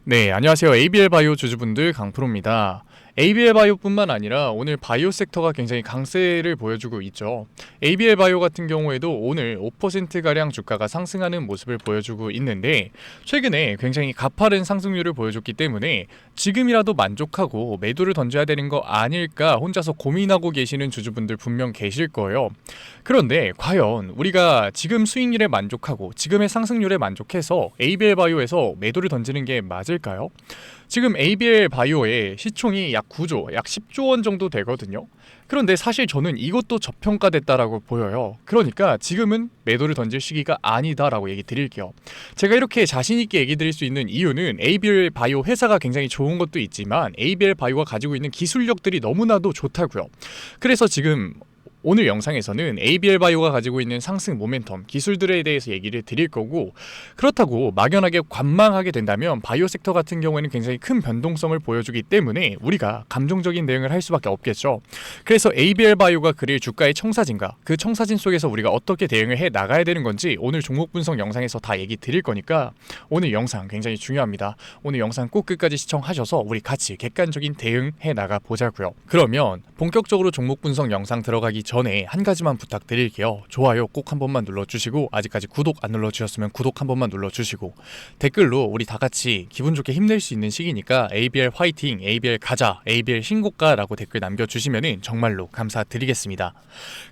네, 안녕하세요. ABL 바이오 주주분들 강프로입니다. ABL 바이오뿐만 아니라 오늘 바이오 섹터가 굉장히 강세를 보여주고 있죠. ABL 바이오 같은 경우에도 오늘 5%가량 주가가 상승하는 모습을 보여주고 있는데 최근에 굉장히 가파른 상승률을 보여줬기 때문에 지금이라도 만족하고 매도를 던져야 되는 거 아닐까 혼자서 고민하고 계시는 주주분들 분명 계실 거예요. 그런데 과연 우리가 지금 수익률에 만족하고 지금의 상승률에 만족해서 ABL 바이오에서 매도를 던지는 게 맞을까요? 지금 ABL 바이오의 시총이 약 9조, 약 10조 원 정도 되거든요. 그런데 사실 저는 이것도 저평가됐다라고 보여요. 그러니까 지금은 매도를 던질 시기가 아니다라고 얘기 드릴게요. 제가 이렇게 자신있게 얘기 드릴 수 있는 이유는 ABL 바이오 회사가 굉장히 좋은 것도 있지만 ABL 바이오가 가지고 있는 기술력들이 너무나도 좋다고요. 그래서 지금 오늘 영상에서는 ABL 바이오가 가지고 있는 상승 모멘텀, 기술들에 대해서 얘기를 드릴 거고, 그렇다고 막연하게 관망하게 된다면 바이오 섹터 같은 경우에는 굉장히 큰 변동성을 보여주기 때문에 우리가 감정적인 대응을 할 수밖에 없겠죠. 그래서 ABL 바이오가 그릴 주가의 청사진과 그 청사진 속에서 우리가 어떻게 대응을 해 나가야 되는 건지 오늘 종목 분석 영상에서 다 얘기 드릴 거니까 오늘 영상 굉장히 중요합니다. 오늘 영상 꼭 끝까지 시청하셔서 우리 같이 객관적인 대응해 나가 보자고요. 그러면 본격적으로 종목 분석 영상 들어가기 전에 한 가지만 부탁드릴게요. 좋아요 꼭 한 번만 눌러주시고, 아직까지 구독 안 눌러주셨으면 구독 한 번만 눌러주시고, 댓글로 우리 다 같이 기분 좋게 힘낼 수 있는 시기니까 ABL 화이팅, ABL 가자, ABL 신고가 라고 댓글 남겨주시면 정말로 감사드리겠습니다.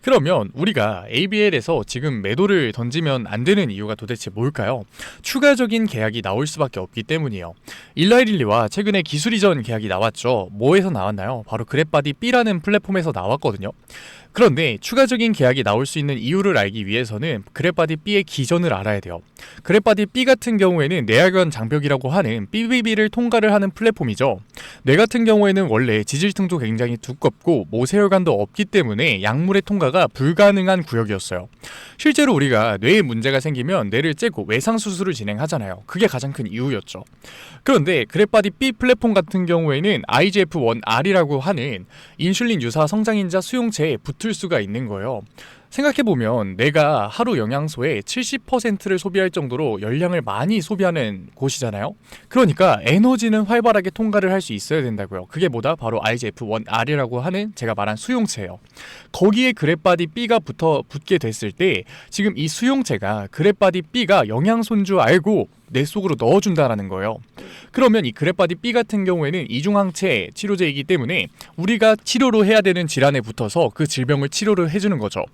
그러면 우리가 ABL에서 지금 매도를 던지면 안 되는 이유가 도대체 뭘까요? 추가적인 계약이 나올 수밖에 없기 때문이에요. 일라이릴리와 최근에 기술 이전 계약이 나왔죠. 뭐에서 나왔나요? 바로 그랩바디 B라는 플랫폼에서 나왔거든요. 그런데 추가적인 계약이 나올 수 있는 이유를 알기 위해서는 그랩바디 B의 기전을 알아야 돼요. 그랩바디 B 같은 경우에는 뇌혈관 장벽이라고 하는 BBB를 통과를 하는 플랫폼이죠. 뇌 같은 경우에는 원래 지질층도 굉장히 두껍고 모세혈관도 없기 때문에 약물의 통과가 불가능한 구역이었어요. 실제로 우리가 뇌에 문제가 생기면 뇌를 째고 외상수술을 진행하잖아요. 그게 가장 큰 이유였죠. 그런데 그랩바디 B 플랫폼 같은 경우에는 IGF-1R이라고 하는 인슐린 유사 성장인자 수용체에 붙을 수가 있는 거예요. 생각해보면 내가 하루 영양소의 70%를 소비할 정도로 열량을 많이 소비하는 곳이잖아요. 그러니까 에너지는 활발하게 통과를 할 수 있어야 된다고요. 그게 뭐다? 바로 IGF-1R이라고 하는 제가 말한 수용체예요. 거기에 그랩바디 B가 붙게 됐을 때 지금 이 수용체가 그랩바디 B가 영양소인 줄 알고 뇌 속으로 넣어준다라는 거예요. 그러면 이 그랩바디 B 같은 경우에는 이중항체 치료제이기 때문에 우리가 치료로 해야 되는 질환에 붙어서 그 질병을 치료를 해주는 거죠.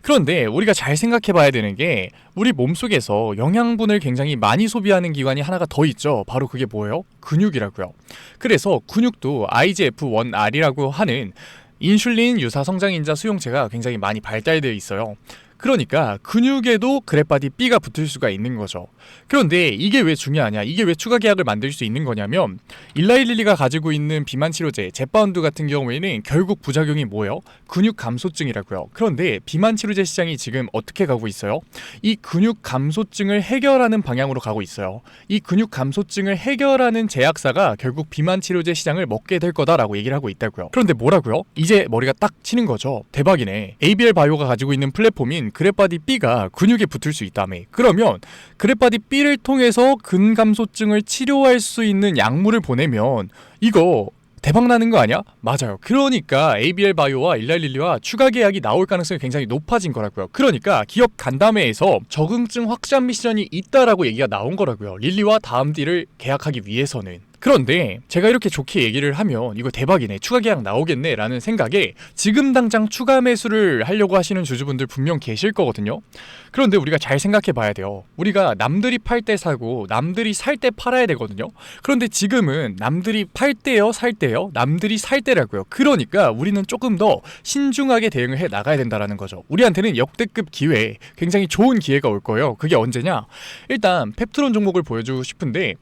그런데 우리가 잘 생각해 봐야 되는 게 우리 몸속에서 영양분을 굉장히 많이 소비하는 기관이 하나가 더 있죠. 바로 그게 뭐예요? 근육이라고요. 그래서 근육도 IGF-1R이라고 하는 인슐린 유사 성장인자 수용체가 굉장히 많이 발달되어 있어요. 그러니까 근육에도 그랩바디 B가 붙을 수가 있는 거죠. 그런데 이게 왜 중요하냐, 이게 왜 추가 계약을 만들 수 있는 거냐면 일라이릴리가 가지고 있는 비만 치료제 젯바운드 같은 경우에는 결국 부작용이 뭐예요? 근육 감소증이라고요. 그런데 비만 치료제 시장이 지금 어떻게 가고 있어요? 이 근육 감소증을 해결하는 방향으로 가고 있어요. 이 근육 감소증을 해결하는 제약사가 결국 비만 치료제 시장을 먹게 될 거다라고 얘기를 하고 있다고요. 그런데 뭐라고요? 이제 머리가 딱 치는 거죠. 대박이네. ABL 바이오가 가지고 있는 플랫폼인 그랩바디 B가 근육에 붙을 수 있다며. 그러면 그랩바디 B를 통해서 근감소증을 치료할 수 있는 약물을 보내면 이거 대박 나는 거 아니야? 맞아요. 그러니까 ABL 바이오와 일라릴리와 추가 계약이 나올 가능성이 굉장히 높아진 거라고요. 그러니까 기업 간담회에서 적응증 확산 미션이 있다라고 얘기가 나온 거라고요. 릴리와 다음 딜을 계약하기 위해서는. 그런데 제가 이렇게 좋게 얘기를 하면 이거 대박이네, 추가 계약 나오겠네 라는 생각에 지금 당장 추가 매수를 하려고 하시는 주주분들 분명 계실 거거든요. 그런데 우리가 잘 생각해 봐야 돼요. 우리가 남들이 팔 때 사고 남들이 살 때 팔아야 되거든요. 그런데 지금은 남들이 팔 때요 살 때요 남들이 살 때라고요. 그러니까 우리는 조금 더 신중하게 대응을 해 나가야 된다라는 거죠. 우리한테는 역대급 기회, 굉장히 좋은 기회가 올 거예요. 그게 언제냐? 일단 펩트론 종목을 보여주고 싶은데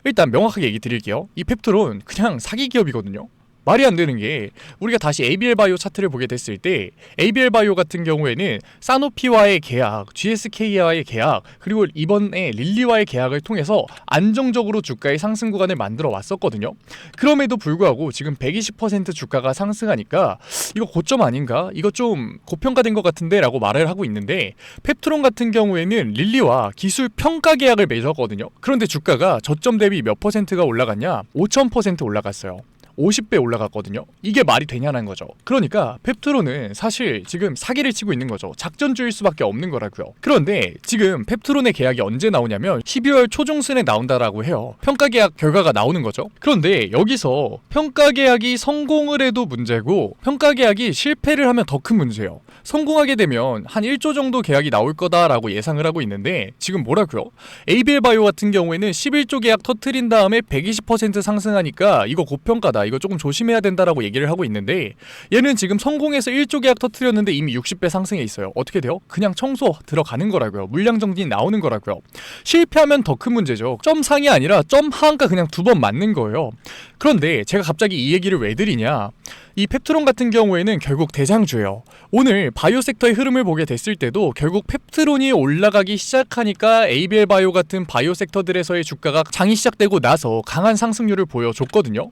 일단 명확하게 얘기 드릴게요. 이 펩트론 그냥 사기 기업이거든요. 말이 안 되는 게 우리가 다시 ABL 바이오 차트를 보게 됐을 때 ABL 바이오 같은 경우에는 사노피와의 계약, GSK와의 계약, 그리고 이번에 릴리와의 계약을 통해서 안정적으로 주가의 상승 구간을 만들어 왔었거든요. 그럼에도 불구하고 지금 120% 주가가 상승하니까 이거 고점 아닌가? 이거 좀 고평가된 것 같은데 라고 말을 하고 있는데, 펩트론 같은 경우에는 릴리와 기술 평가 계약을 맺었거든요. 그런데 주가가 저점 대비 몇 퍼센트가 올라갔냐? 5000% 올라갔어요. 50배 올라갔거든요. 이게 말이 되냐는 거죠. 그러니까 펩트론은 사실 지금 사기를 치고 있는 거죠. 작전주일 수밖에 없는 거라고요. 그런데 지금 펩트론의 계약이 언제 나오냐면 12월 초중순에 나온다라고 해요. 평가 계약 결과가 나오는 거죠. 그런데 여기서 평가 계약이 성공을 해도 문제고 평가 계약이 실패를 하면 더 큰 문제예요. 성공하게 되면 한 1조 정도 계약이 나올 거다라고 예상을 하고 있는데, 지금 뭐라고요? ABL 바이오 같은 경우에는 11조 계약 터트린 다음에 120% 상승하니까 이거 고평가다, 이거 조금 조심해야 된다라고 얘기를 하고 있는데, 얘는 지금 성공해서 1조 계약 터트렸는데 이미 60배 상승해 있어요. 어떻게 돼요? 그냥 청소 들어가는 거라고요. 물량 정지 나오는 거라고요. 실패하면 더 큰 문제죠. 점 상이 아니라 점 하한가 그냥 2번 맞는 거예요. 그런데 제가 갑자기 이 얘기를 왜 드리냐, 이 펩트론 같은 경우에는 결국 대장주예요. 오늘 바이오 섹터의 흐름을 보게 됐을 때도 결국 펩트론이 올라가기 시작하니까 ABL 바이오 같은 바이오 섹터들에서의 주가가 장이 시작되고 나서 강한 상승률을 보여줬거든요.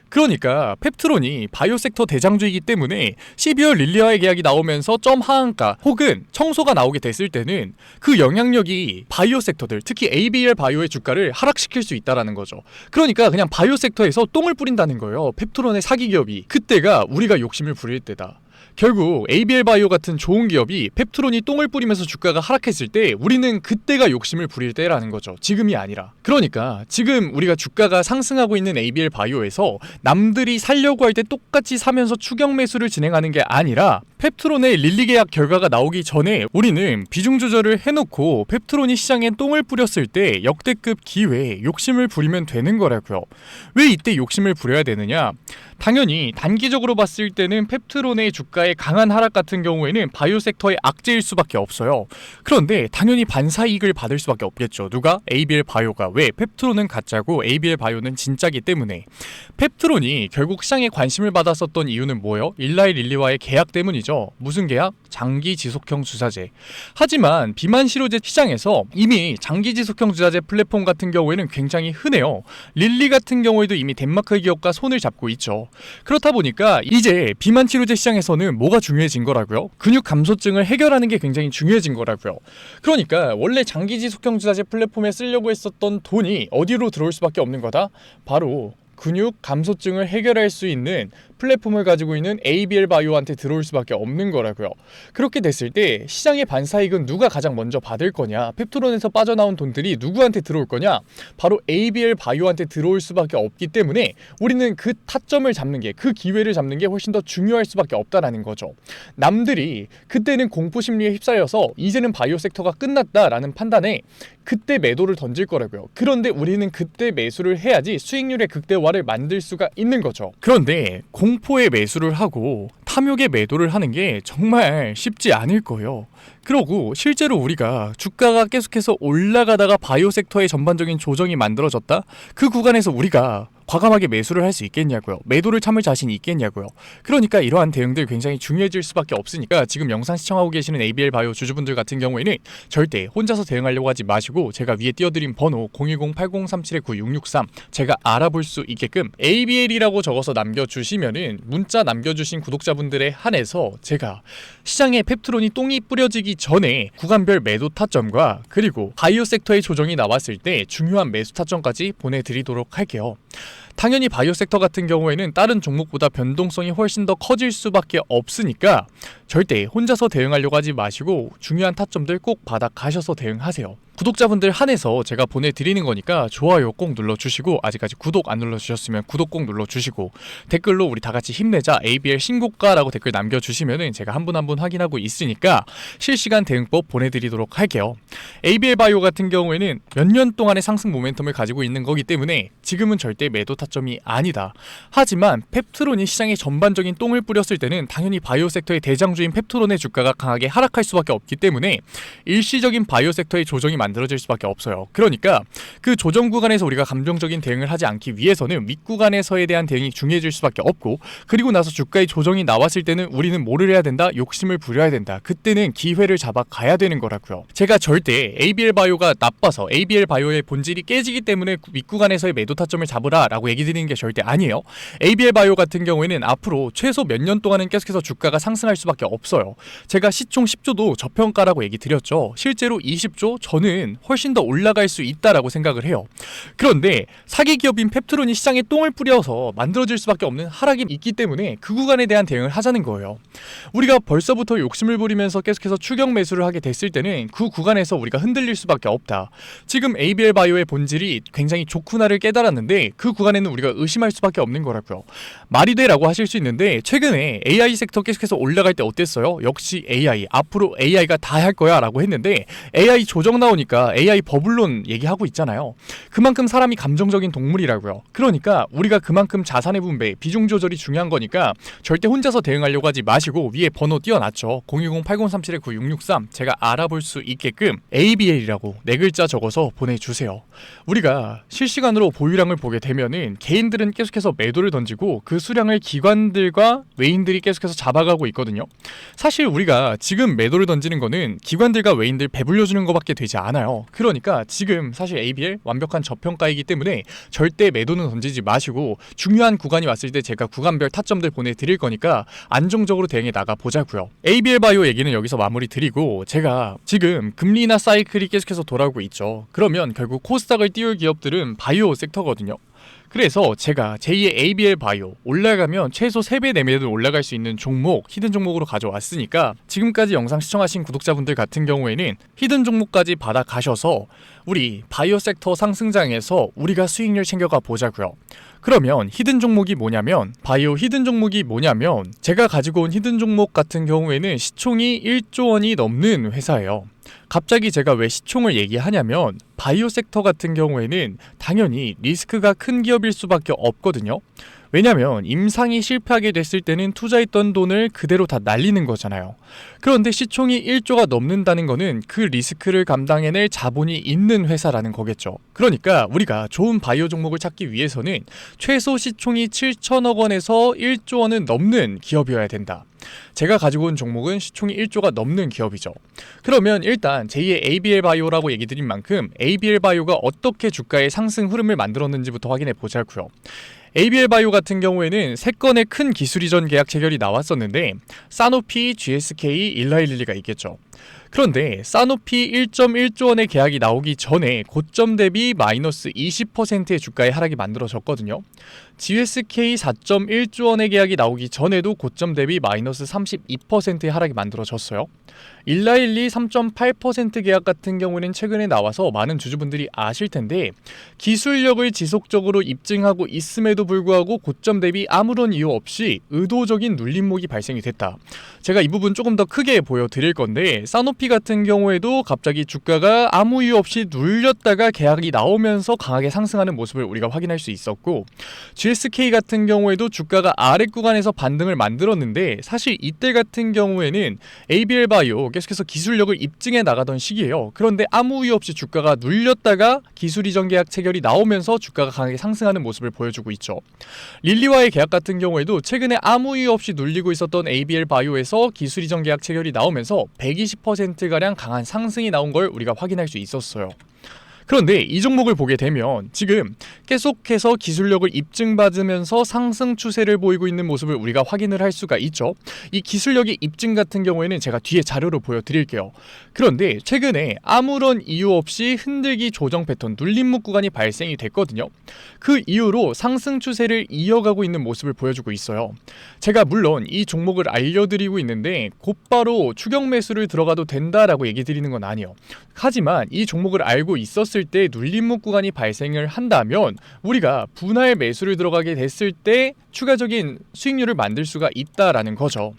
그러니까 펩트론이 바이오 섹터 대장주이기 때문에 12월 릴리와의 계약이 나오면서 점 하한가 혹은 청소가 나오게 됐을 때는 그 영향력이 바이오 섹터들, 특히 ABL 바이오의 주가를 하락시킬 수 있다라는 거죠. 그러니까 그냥 바이오 섹터에서 똥을 뿌린다는 거예요. 펩트론의 사기 기업이. 그때가 우리가 욕심을 부릴 때다. 결국 ABL 바이오 같은 좋은 기업이 펩트론이 똥을 뿌리면서 주가가 하락했을 때 우리는 그때가 욕심을 부릴 때라는 거죠. 지금이 아니라. 그러니까 지금 우리가 주가가 상승하고 있는 ABL 바이오에서 남들이 살려고 할 때 똑같이 사면서 추격 매수를 진행하는 게 아니라 펩트론의 릴리 계약 결과가 나오기 전에 우리는 비중 조절을 해놓고 펩트론이 시장에 똥을 뿌렸을 때 역대급 기회에 욕심을 부리면 되는 거라고요. 왜 이때 욕심을 부려야 되느냐? 당연히 단기적으로 봤을 때는 펩트론의 주가의 강한 하락 같은 경우에는 바이오 섹터의 악재일 수밖에 없어요. 그런데 당연히 반사이익을 받을 수밖에 없겠죠. 누가? ABL 바이오가. 왜? 펩트론은 가짜고 ABL 바이오는 진짜기 때문에. 펩트론이 결국 시장에 관심을 받았었던 이유는 뭐예요? 일라이 릴리와의 계약 때문이죠. 무슨 계약? 장기 지속형 주사제. 하지만 비만 시료제 시장에서 이미 장기 지속형 주사제 플랫폼 같은 경우에는 굉장히 흔해요. 릴리 같은 경우에도 이미 덴마크 기업과 손을 잡고 있죠. 그렇다 보니까 이제 비만 치료제 시장에서는 뭐가 중요해진 거라고요? 근육 감소증을 해결하는 게 굉장히 중요해진 거라고요. 그러니까 원래 장기 지속형 주사제 플랫폼에 쓰려고 했었던 돈이 어디로 들어올 수밖에 없는 거다? 바로 근육 감소증을 해결할 수 있는 플랫폼을 가지고 있는 ABL 바이오한테 들어올 수밖에 없는 거라고요. 그렇게 됐을 때 시장의 반사이익은 누가 가장 먼저 받을 거냐? 펩트론에서 빠져나온 돈들이 누구한테 들어올 거냐? 바로 ABL 바이오한테 들어올 수밖에 없기 때문에 우리는 그 타점을 잡는 게, 그 기회를 잡는 게 훨씬 더 중요할 수밖에 없다라는 거죠. 남들이 그때는 공포 심리에 휩싸여서 이제는 바이오 섹터가 끝났다라는 판단에 그때 매도를 던질 거라고요. 그런데 우리는 그때 매수를 해야지 수익률의 극대화를 만들 수가 있는 거죠. 그런데 공포에 매수를 하고 탐욕에 매도를 하는 게 정말 쉽지 않을 거예요. 그러고 실제로 우리가 주가가 계속해서 올라가다가 바이오 섹터의 전반적인 조정이 만들어졌다? 그 구간에서 우리가 과감하게 매수를 할 수 있겠냐고요. 매도를 참을 자신이 있겠냐고요. 그러니까 이러한 대응들 굉장히 중요해질 수밖에 없으니까 지금 영상 시청하고 계시는 ABL 바이오 주주분들 같은 경우에는 절대 혼자서 대응하려고 하지 마시고 제가 위에 띄워드린 번호 010-8037-9663 제가 알아볼 수 있게끔 ABL이라고 적어서 남겨주시면은 문자 남겨주신 구독자분들에 한해서 제가 시장에 펩트론이 똥이 뿌려지기 전에 구간별 매도 타점과 그리고 바이오 섹터의 조정이 나왔을 때 중요한 매수 타점까지 보내드리도록 할게요. 당연히 바이오 섹터 같은 경우에는 다른 종목보다 변동성이 훨씬 더 커질 수밖에 없으니까 절대 혼자서 대응하려고 하지 마시고 중요한 타점들 꼭 받아 가셔서 대응하세요. 구독자분들 한해서 제가 보내드리는 거니까 좋아요 꼭 눌러주시고, 아직까지 구독 안 눌러주셨으면 구독 꼭 눌러주시고, 댓글로 우리 다같이 힘내자 ABL 신고가라고 댓글 남겨주시면은 제가 한 분 한 분 확인하고 있으니까 실시간 대응법 보내드리도록 할게요. ABL 바이오 같은 경우에는 몇 년 동안의 상승 모멘텀을 가지고 있는 거기 때문에 지금은 절대 매도 타점이 아니다. 하지만 펩트론이 시장에 전반적인 똥을 뿌렸을 때는 당연히 바이오 섹터의 대장주인 펩트론의 주가가 강하게 하락할 수밖에 없기 때문에 일시적인 바이오 섹터의 조정이 만들어질 수밖에 없어요. 그러니까 그 조정 구간에서 우리가 감정적인 대응을 하지 않기 위해서는 윗구간에서에 대한 대응이 중요해질 수밖에 없고, 그리고 나서 주가의 조정이 나왔을 때는 우리는 뭐를 해야 된다? 욕심을 부려야 된다. 그때는 기회를 잡아 가야 되는 거라고요. 제가 절대 ABL 바이오가 나빠서 ABL 바이오의 본질이 깨지기 때문에 윗구간에서의 매도 타점을 잡으라 라고 얘기 드리는 게 절대 아니에요. ABL 바이오 같은 경우에는 앞으로 최소 몇 년 동안은 계속해서 주가가 상승할 수밖에 없어요. 제가 시총 10조도 저평가라고 얘기 드렸죠. 실제로 20조 저는 훨씬 더 올라갈 수 있다라고 생각을 해요. 그런데 사기 기업인 펩트론이 시장에 똥을 뿌려서 만들어질 수밖에 없는 하락이 있기 때문에 그 구간에 대한 대응을 하자는 거예요. 우리가 벌써부터 욕심을 부리면서 계속해서 추격 매수를 하게 됐을 때는 그 구간에서 우리가 흔들릴 수밖에 없다. 지금 ABL 바이오의 본질이 굉장히 좋구나를 깨달았는데 그 구간에는 우리가 의심할 수밖에 없는 거라고요. 말이 돼라고 하실 수 있는데, 최근에 AI 섹터 계속해서 올라갈 때 어땠어요? 역시 AI, 앞으로 AI가 다 할 거야 라고 했는데 AI 조정 나오니까 AI 버블론 얘기하고 있잖아요. 그만큼 사람이 감정적인 동물이라고요. 그러니까 우리가 그만큼 자산의 분배, 비중 조절이 중요한 거니까 절대 혼자서 대응하려고 하지 마시고 위에 번호 띄워놨죠. 010-8037-9663 제가 알아볼 수 있게끔 ABL이라고 네 글자 적어서 보내주세요. 우리가 실시간으로 보유량을 보게 되면은 개인들은 계속해서 매도를 던지고 그 수량을 기관들과 외인들이 계속해서 잡아가고 있거든요. 사실 우리가 지금 매도를 던지는 거는 기관들과 외인들 배불려주는 것밖에 되지 않아요. 그러니까 지금 사실 ABL 완벽한 저평가이기 때문에 절대 매도는 던지지 마시고, 중요한 구간이 왔을 때 제가 구간별 타점들 보내드릴 거니까 안정적으로 대응해 나가 보자고요. ABL 바이오 얘기는 여기서 마무리 드리고, 제가 지금 금리나 사이클이 계속해서 돌아오고 있죠. 그러면 결국 코스닥을 띄울 기업들은 바이오 섹터거든요. 그래서 제가 제2의 ABL 바이오 올라가면 최소 3배, 4배는 올라갈 수 있는 종목, 히든 종목으로 가져왔으니까 지금까지 영상 시청하신 구독자분들 같은 경우에는 히든 종목까지 받아가셔서 우리 바이오 섹터 상승장에서 우리가 수익률 챙겨가 보자고요. 그러면 히든 종목이 뭐냐면, 바이오 히든 종목이 뭐냐면, 제가 가지고 온 히든 종목 같은 경우에는 시총이 1조 원이 넘는 회사예요. 갑자기 제가 왜 시총을 얘기하냐면, 바이오 섹터 같은 경우에는 당연히 리스크가 큰 기업일 수밖에 없거든요. 왜냐면 임상이 실패하게 됐을 때는 투자했던 돈을 그대로 다 날리는 거잖아요. 그런데 시총이 1조가 넘는다는 거는 그 리스크를 감당해낼 자본이 있는 회사라는 거겠죠. 그러니까 우리가 좋은 바이오 종목을 찾기 위해서는 최소 시총이 7천억 원에서 1조 원은 넘는 기업이어야 된다. 제가 가지고 온 종목은 시총이 1조가 넘는 기업이죠. 그러면 일단 제2의 ABL 바이오라고 얘기 드린 만큼 ABL 바이오가 어떻게 주가의 상승 흐름을 만들었는지부터 확인해 보자고요. ABL 바이오 같은 경우에는 3건의 큰 기술 이전 계약 체결이 나왔었는데, 사노피, GSK, 일라일릴리가 있겠죠. 그런데 사노피 1.1조 원의 계약이 나오기 전에 고점 대비 마이너스 20%의 주가의 하락이 만들어졌거든요. GSK 4.1조 원의 계약이 나오기 전에도 고점 대비 마이너스 32%의 하락이 만들어졌어요. 일라일리 3.8% 계약 같은 경우는 최근에 나와서 많은 주주분들이 아실 텐데, 기술력을 지속적으로 입증하고 있음에도 불구하고 고점 대비 아무런 이유 없이 의도적인 눌림목이 발생이 됐다. 제가 이 부분 조금 더 크게 보여드릴 건데, 사노피 같은 경우에도 갑자기 주가가 아무 이유 없이 눌렸다가 계약이 나오면서 강하게 상승하는 모습을 우리가 확인할 수 있었고, GSK 같은 경우에도 주가가 아래 구간에서 반등을 만들었는데, 사실 이때 같은 경우에는 ABL 바이오 계속해서 기술력을 입증해 나가던 시기예요. 그런데 아무 이유 없이 주가가 눌렸다가 기술 이전 계약 체결이 나오면서 주가가 강하게 상승하는 모습을 보여주고 있죠. 릴리와의 계약 같은 경우에도 최근에 아무 이유 없이 눌리고 있었던 ABL 바이오에서 기술 이전 계약 체결이 나오면서 120%가량 강한 상승이 나온 걸 우리가 확인할 수 있었어요. 그런데 이 종목을 보게 되면 지금 계속해서 기술력을 입증받으면서 상승 추세를 보이고 있는 모습을 우리가 확인을 할 수가 있죠. 이 기술력의 입증 같은 경우에는 제가 뒤에 자료로 보여드릴게요. 그런데 최근에 아무런 이유 없이 흔들기 조정 패턴 눌림목 구간이 발생이 됐거든요. 그 이후로 상승 추세를 이어가고 있는 모습을 보여주고 있어요. 제가 물론 이 종목을 알려드리고 있는데 곧바로 추격 매수를 들어가도 된다라고 얘기 드리는 건 아니에요. 하지만 이 종목을 알고 있었을 때 눌림목 구간이 발생을 한다면 우리가 분할 매수를 들어가게 됐을 때 추가적인 수익률을 만들 수가 있다라는 거죠.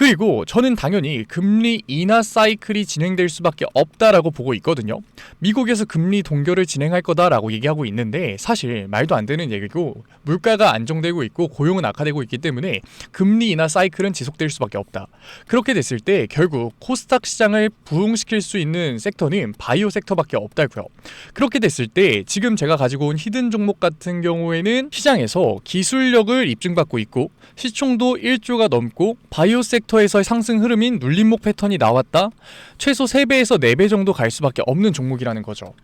그리고 저는 당연히 금리 인하 사이클이 진행될 수밖에 없다라고 보고 있거든요. 미국에서 금리 동결을 진행할 거다라고 얘기하고 있는데 사실 말도 안 되는 얘기고, 물가가 안정되고 있고 고용은 악화되고 있기 때문에 금리 인하 사이클은 지속될 수밖에 없다. 그렇게 됐을 때 결국 코스닥 시장을 부흥시킬 수 있는 섹터는 바이오 섹터밖에 없다고요. 그렇게 됐을 때 지금 제가 가지고 온 히든 종목 같은 경우에는 시장에서 기술력을 입증받고 있고 시총도 1조가 넘고 바이오 섹터에서의 상승 흐름인 눌림목 패턴이 나왔다. 최소 3배에서 4배 정도 갈 수밖에 없는 종목이라는 거죠.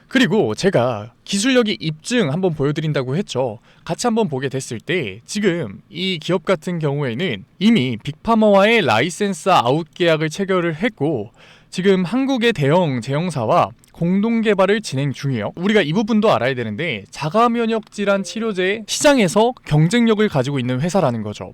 그리고 제가 기술력이 입증 한번 보여드린다고 했죠. 같이 한번 보게 됐을 때 지금 이 기업 같은 경우에는 이미 빅파머와의 라이센스 아웃 계약을 체결을 했고 지금 한국의 대형 제형사와 공동 개발을 진행 중이에요. 우리가 이 부분도 알아야 되는데 자가면역 질환 치료제 시장에서 경쟁력을 가지고 있는 회사라는 거죠.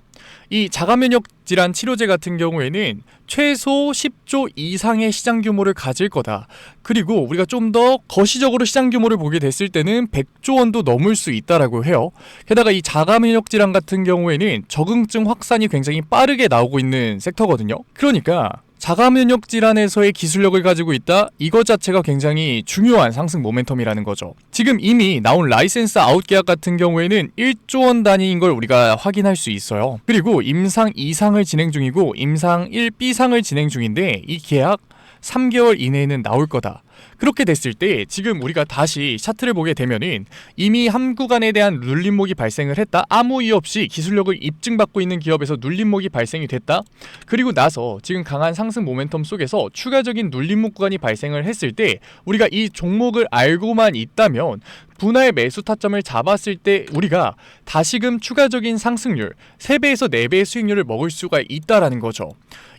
이 자가면역 질환 치료제 같은 경우에는 최소 10조 이상의 시장 규모를 가질 거다. 그리고 우리가 좀 더 거시적으로 시장 규모를 보게 됐을 때는 100조 원도 넘을 수 있다라고 해요. 게다가 이 자가면역 질환 같은 경우에는 적응증 확산이 굉장히 빠르게 나오고 있는 섹터거든요. 그러니까 자가면역 질환에서의 기술력을 가지고 있다? 이것 자체가 굉장히 중요한 상승 모멘텀이라는 거죠. 지금 이미 나온 라이센스 아웃 계약 같은 경우에는 1조 원 단위인 걸 우리가 확인할 수 있어요. 그리고 임상 2상을 진행 중이고 임상 1B상을 진행 중인데 이 계약 3개월 이내에는 나올 거다. 그렇게 됐을 때 지금 우리가 다시 차트를 보게 되면은 이미 한 구간에 대한 눌림목이 발생을 했다. 아무 이유 없이 기술력을 입증받고 있는 기업에서 눌림목이 발생이 됐다. 그리고 나서 지금 강한 상승 모멘텀 속에서 추가적인 눌림목 구간이 발생을 했을 때 우리가 이 종목을 알고만 있다면 분할 매수 타점을 잡았을 때 우리가 다시금 추가적인 상승률 3배에서 4배의 수익률을 먹을 수가 있다라는 거죠.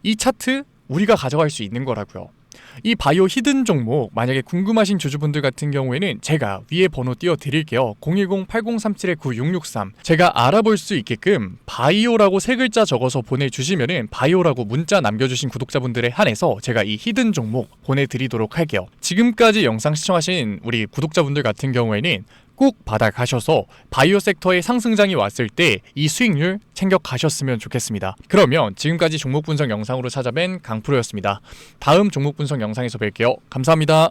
이 차트 우리가 가져갈 수 있는 거라고요. 이 바이오 히든 종목 만약에 궁금하신 주주분들 같은 경우에는 제가 위에 번호 띄워드릴게요. 010-8037-9663 제가 알아볼 수 있게끔 바이오라고 3글자 적어서 보내주시면은 바이오라고 문자 남겨주신 구독자분들에 한해서 제가 이 히든 종목 보내드리도록 할게요. 지금까지 영상 시청하신 우리 구독자분들 같은 경우에는 꼭 받아가셔서 바이오 섹터의 상승장이 왔을 때 이 수익률 챙겨 가셨으면 좋겠습니다. 그러면 지금까지 종목 분석 영상으로 찾아뵌 강프로였습니다. 다음 종목 분석 영상에서 뵐게요. 감사합니다.